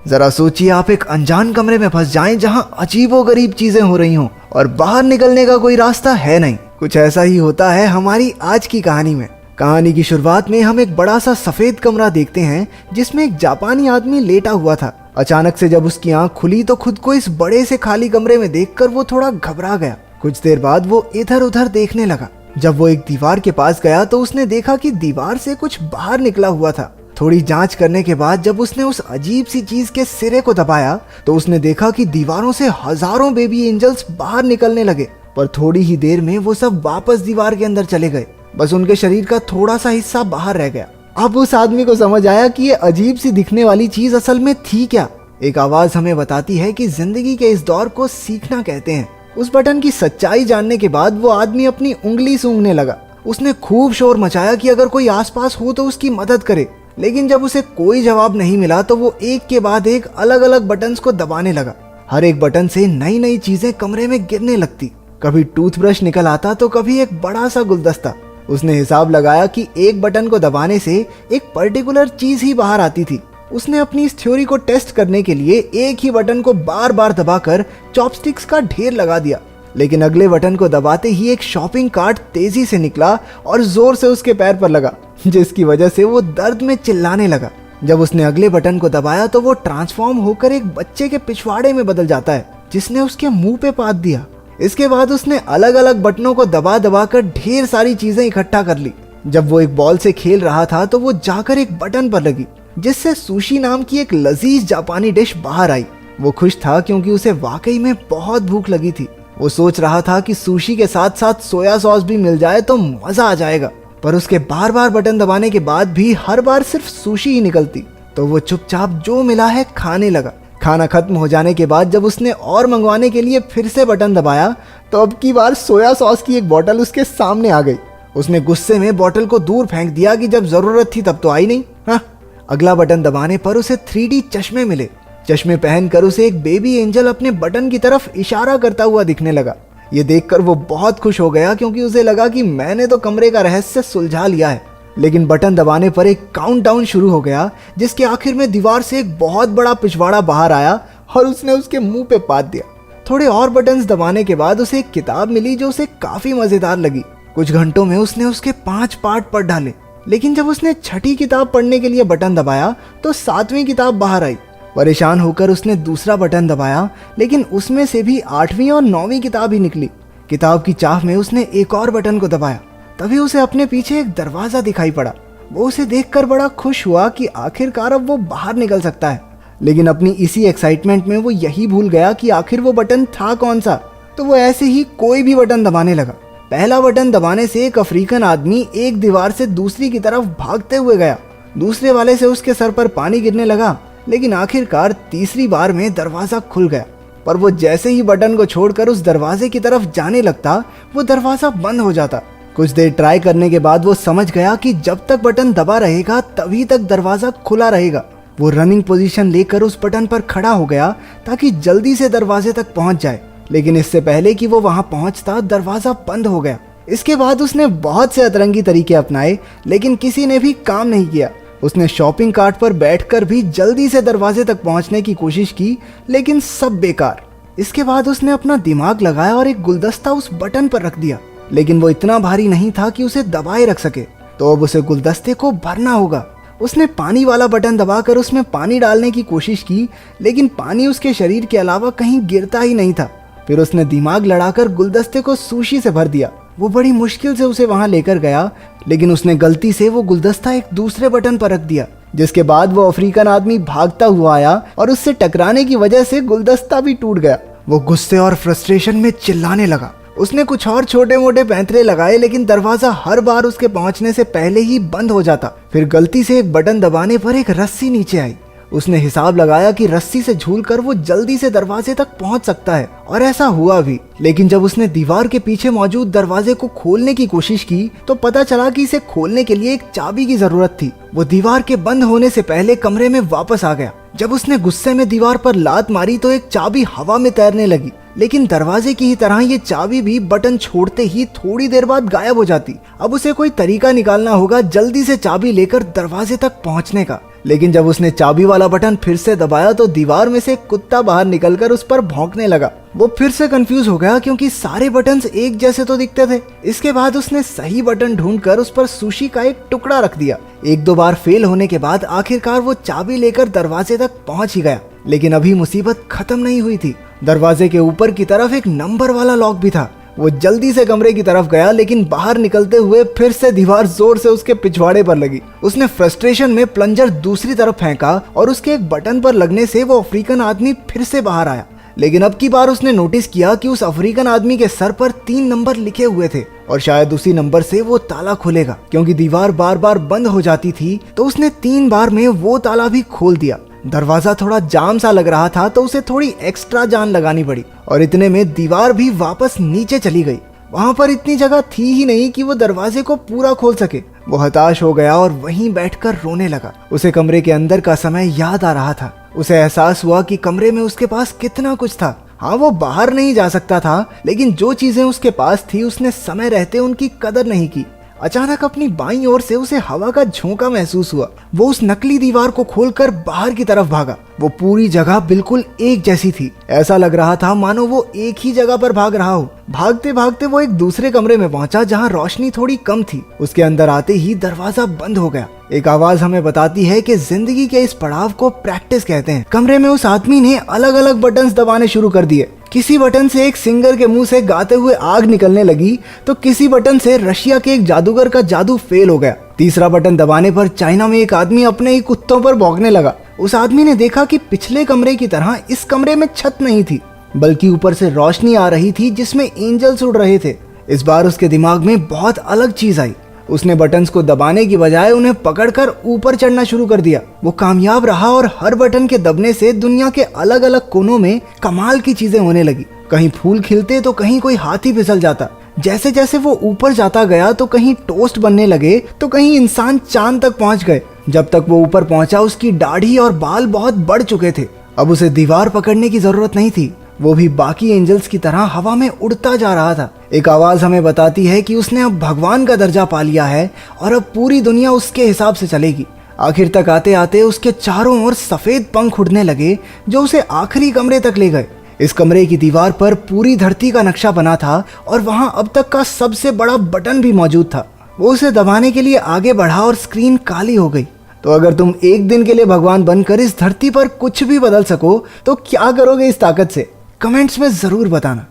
जरा सोचिए, आप एक अनजान कमरे में फंस जाएं जहां अजीबोगरीब चीजें हो रही हों और बाहर निकलने का कोई रास्ता है नहीं। कुछ ऐसा ही होता है हमारी आज की कहानी में। कहानी की शुरुआत में हम एक बड़ा सा सफेद कमरा देखते हैं जिसमें एक जापानी आदमी लेटा हुआ था। अचानक से जब उसकी आंख खुली तो खुद को इस बड़े से खाली कमरे में देखकर वो थोड़ा घबरा गया। कुछ देर बाद वो इधर उधर देखने लगा। जब वो एक दीवार के पास गया तो उसने देखा कि दीवार से कुछ बाहर निकला हुआ था। थोड़ी जांच करने के बाद जब उसने उस अजीब सी चीज के सिरे को दबाया तो उसने देखा कि दीवारों से हजारों बेबी एंजल्स बाहर निकलने लगे, पर थोड़ी ही देर में वो सब वापस दीवार के अंदर चले गए। बस उनके शरीर का थोड़ा सा हिस्सा बाहर रह गया। अब उस आदमी को समझ आया कि ये अजीब सी दिखने वाली चीज असल में थी क्या। एक आवाज हमें बताती है कि जिंदगी के इस दौर को सीखना कहते हैं। उस बटन की सच्चाई जानने के बाद वो आदमी अपनी उंगली सूंघने लगा। उसने खूब शोर मचाया कि अगर कोई आसपास हो तो उसकी मदद करे, लेकिन जब उसे कोई जवाब नहीं मिला तो वो एक के बाद एक अलग अलग बटन्स को दबाने लगा। हर एक बटन से नई नई चीजें कमरे में गिरने लगती। कभी टूथब्रश निकल आता तो कभी एक बड़ा सा गुलदस्ता। उसने हिसाब लगाया कि एक बटन को दबाने से एक पर्टिकुलर चीज ही बाहर आती थी। उसने अपनी इस थ्योरी को टेस्ट करने के लिए एक ही बटन को बार बार दबाकर चॉपस्टिक्स का ढेर लगा दिया, लेकिन अगले बटन को दबाते ही एक शॉपिंग कार्ट तेजी से निकला और जोर से उसके पैर पर लगा, जिसकी वजह से वो दर्द में चिल्लाने लगा। जब उसने अगले बटन को दबाया तो वो ट्रांसफॉर्म होकर एक बच्चे के पिछवाड़े में बदल जाता है जिसने उसके मुंह पे पाद दिया। इसके बाद उसने अलग अलग बटनों को दबा दबा कर ढेर सारी चीजें इकट्ठा कर ली। जब वो एक बॉल से खेल रहा था तो वो जाकर एक बटन पर लगी जिससे सुशी नाम की एक लजीज जापानी डिश बाहर आई। वो खुश था क्योंकि उसे वाकई में बहुत भूख लगी थी। वो सोच रहा था कि सुशी के साथ साथ सोया सॉस भी मिल जाए तो मजा आ जाएगा, पर उसके बार बार बटन दबाने के बाद भी हर बार सिर्फ सुशी ही निकलती, तो वो चुपचाप जो मिला है खाने लगा। खाना खत्म हो जाने के बाद जब उसने और मंगवाने के लिए फिर से बटन दबाया तो अब की बार सोया सॉस की एक बोतल उसके सामने आ गई। उसने गुस्से में बोतल को दूर फेंक दिया कि जब जरूरत थी तब तो आई नहीं। हाँ, अगला बटन दबाने पर उसे 3D चश्मे मिले। चश्मे पहनकर उसे एक बेबी एंजल अपने बटन की तरफ इशारा करता हुआ दिखने लगा। ये देखकर वो बहुत खुश हो गया क्योंकि उसे लगा कि मैंने तो कमरे का रहस्य सुलझा लिया है। लेकिन बटन दबाने पर एक काउंटडाउन शुरू हो गया जिसके आखिर में दीवार से एक बहुत बड़ा पिछवाड़ा बाहर आया और उसने उसके मुंह पे पाद दिया। थोड़े और बटन्स दबाने के बाद उसे एक किताब मिली जो उसे काफी मजेदार लगी। कुछ घंटों में उसने उसके 5 पार्ट पढ़ डाले, लेकिन जब उसने 6ठी किताब पढ़ने के लिए बटन दबाया तो 7वीं किताब बाहर आई। परेशान होकर उसने दूसरा बटन दबाया, लेकिन उसमें से भी 8वीं और 9वीं किताब ही निकली। किताब की चाह में उसने एक और बटन को दबाया, तभी उसे अपने पीछे एक दरवाजा दिखाई पड़ा। वो उसे देखकर बड़ा खुश हुआ कि आखिरकार अब वो बाहर निकल सकता है, लेकिन अपनी इसी एक्साइटमेंट में वो यही भूल गया कि आखिर वो बटन था कौन सा। तो वो ऐसे ही कोई भी बटन दबाने लगा। पहला बटन दबाने से एक अफ्रीकन आदमी एक दीवार से दूसरी की तरफ भागते हुए गया। दूसरे वाले से उसके सर पर पानी गिरने लगा, लेकिन आखिरकार तीसरी बार में दरवाजा खुल गया। पर वो जैसे ही बटन को छोड़कर उस दरवाजे की तरफ जाने लगता वो दरवाजा बंद हो जाता। कुछ देर ट्राई करने के बाद वो समझ गया कि जब तक बटन दबा रहेगा तभी तक दरवाजा खुला रहेगा। वो रनिंग पोजीशन लेकर उस बटन पर खड़ा हो गया ताकि जल्दी से दरवाजे तक पहुंच जाए, लेकिन इससे पहले कि वो वहां पहुंचता दरवाजा बंद हो गया। इसके बाद उसने बहुत से अतरंगी तरीके अपनाए, लेकिन किसी ने भी काम नहीं किया। उसने शॉपिंग कार्ट पर बैठकर भी जल्दी से दरवाजे तक पहुंचने की कोशिश की, लेकिन सब बेकार। इसके बाद उसने अपना दिमाग लगाया और एक गुलदस्ता उस बटन पर रख दिया, लेकिन वो इतना भारी नहीं था कि उसे दबाए रख सके, तो अब उसे गुलदस्ते को भरना होगा। उसने पानी वाला बटन दबाकर उसमें पानी डालने की कोशिश की, लेकिन पानी उसके शरीर के अलावा कहीं गिरता ही नहीं था। फिर उसने दिमाग लड़ाकर गुलदस्ते को सुशी से भर दिया। वो बड़ी मुश्किल से उसे वहां लेकर गया, लेकिन उसने गलती से वो गुलदस्ता एक दूसरे बटन पर रख दिया, जिसके बाद वो अफ्रीकन आदमी भागता हुआ आया और उससे टकराने की वजह से गुलदस्ता भी टूट गया। वो गुस्से और फ्रस्ट्रेशन में चिल्लाने लगा। उसने कुछ और छोटे मोटे पैंतरे लगाए, लेकिन दरवाजा हर बार उसके पहुंचने से पहले ही बंद हो जाता। फिर गलती से एक बटन दबाने पर एक रस्सी नीचे आई। उसने हिसाब लगाया कि रस्सी से झूलकर वो जल्दी से दरवाजे तक पहुंच सकता है, और ऐसा हुआ भी। लेकिन जब उसने दीवार के पीछे मौजूद दरवाजे को खोलने की कोशिश की तो पता चला कि इसे खोलने के लिए एक चाबी की जरूरत थी। वो दीवार के बंद होने से पहले कमरे में वापस आ गया। जब उसने गुस्से में दीवार पर लात मारी तो एक चाबी हवा में तैरने लगी, लेकिन दरवाजे की ही तरह ये चाबी भी बटन छोड़ते ही थोड़ी देर बाद गायब हो जाती। अब उसे कोई तरीका निकालना होगा जल्दी से चाबी लेकर दरवाजे तक पहुंचने का, लेकिन जब उसने चाबी वाला बटन फिर से दबाया तो दीवार में से एक कुत्ता बाहर निकलकर उस पर भौंकने लगा। वो फिर से कंफ्यूज हो गया क्योंकि सारे बटन्स एक जैसे तो दिखते थे। इसके बाद उसने सही बटन ढूंढकर उस पर सुशी का एक टुकड़ा रख दिया। एक दो बार फेल होने के बाद आखिरकार वो चाबी लेकर दरवाजे तक पहुंच ही गया। लेकिन अभी मुसीबत खत्म नहीं हुई थी। दरवाजे के ऊपर की तरफ एक नंबर वाला लॉक भी था। वो जल्दी से कमरे की तरफ गया, लेकिन बाहर निकलते हुए फिर से दीवार जोर से उसके पिछवाड़े पर लगी। उसने फ्रस्ट्रेशन में प्लंजर दूसरी तरफ फेंका और उसके एक बटन पर लगने से वो अफ्रीकन आदमी फिर से बाहर आया। लेकिन अब की बार उसने नोटिस किया कि उस अफ्रीकन आदमी के सर पर 3 नंबर लिखे हुए थे और शायद उसी नंबर से वो ताला खुलेगा। क्योंकि दीवार बार बार बंद हो जाती थी तो उसने 3 बार में वो ताला भी खोल दिया। दरवाजा थोड़ा जाम सा लग रहा था तो उसे थोड़ी एक्स्ट्रा जान लगानी पड़ी और इतने में दीवार भी वापस नीचे चली गई। वहां पर इतनी जगह थी ही नहीं कि वो दरवाजे को पूरा खोल सके। वो हताश हो गया और वहीं बैठकर रोने लगा। उसे कमरे के अंदर का समय याद आ रहा था। उसे एहसास हुआ कि कमरे में उसके पास कितना कुछ था। हाँ, वो बाहर नहीं जा सकता था, लेकिन जो चीजें उसके पास थी उसने समय रहते उनकी कदर नहीं की। अचानक अपनी बाईं ओर से उसे हवा का झोंका महसूस हुआ। वो उस नकली दीवार को खोलकर बाहर की तरफ भागा। वो पूरी जगह बिल्कुल एक जैसी थी। ऐसा लग रहा था मानो वो एक ही जगह पर भाग रहा हो। भागते भागते वो एक दूसरे कमरे में पहुंचा जहां रोशनी थोड़ी कम थी। उसके अंदर आते ही दरवाजा बंद हो गया। एक आवाज हमें बताती है कि जिंदगी के इस पड़ाव को प्रैक्टिस कहते हैं। कमरे में उस आदमी ने अलग अलग बटन्स दबाने शुरू कर दिए। किसी बटन से एक सिंगर के मुंह से गाते हुए आग निकलने लगी तो किसी बटन से रशिया के एक जादूगर का जादू फेल हो गया। तीसरा बटन दबाने पर चाइना में एक आदमी अपने ही कुत्तों पर भौंकने लगा। उस आदमी ने देखा कि पिछले कमरे की तरह इस कमरे में छत नहीं थी, बल्कि ऊपर से रोशनी आ रही थी जिसमें एंजल्स उड़ रहे थे। इस बार उसके दिमाग में बहुत अलग चीज आई। उसने बटन्स को दबाने की बजाय उन्हें पकड़कर ऊपर चढ़ना शुरू कर दिया। वो कामयाब रहा और हर बटन के दबने से दुनिया के अलग अलग कोनों में कमाल की चीजें होने लगी। कहीं फूल खिलते तो कहीं कोई हाथी फिसल जाता। जैसे जैसे वो ऊपर जाता गया तो कहीं टोस्ट बनने लगे तो कहीं इंसान चांद तक पहुंच गए। जब तक वो ऊपर पहुंचा उसकी दाढ़ी और बाल बहुत बढ़ चुके थे। अब उसे दीवार पकड़ने की जरूरत नहीं थी। वो भी बाकी एंजल्स की तरह हवा में उड़ता जा रहा था। एक आवाज हमें बताती है कि उसने अब भगवान का दर्जा पा लिया है और अब पूरी दुनिया उसके हिसाब से चलेगी। आखिर तक आते आते उसके चारों ओर सफेद पंख उड़ने लगे जो उसे आखिरी कमरे तक ले गए। इस कमरे की दीवार पर पूरी धरती का नक्शा बना था और वहां अब तक का सबसे बड़ा बटन भी मौजूद था। वो उसे दबाने के लिए आगे बढ़ा और स्क्रीन काली हो गई। तो अगर तुम एक दिन के लिए भगवान बनकर इस धरती पर कुछ भी बदल सको तो क्या करोगे इस ताकत से? कमेंट्स में जरूर बताना।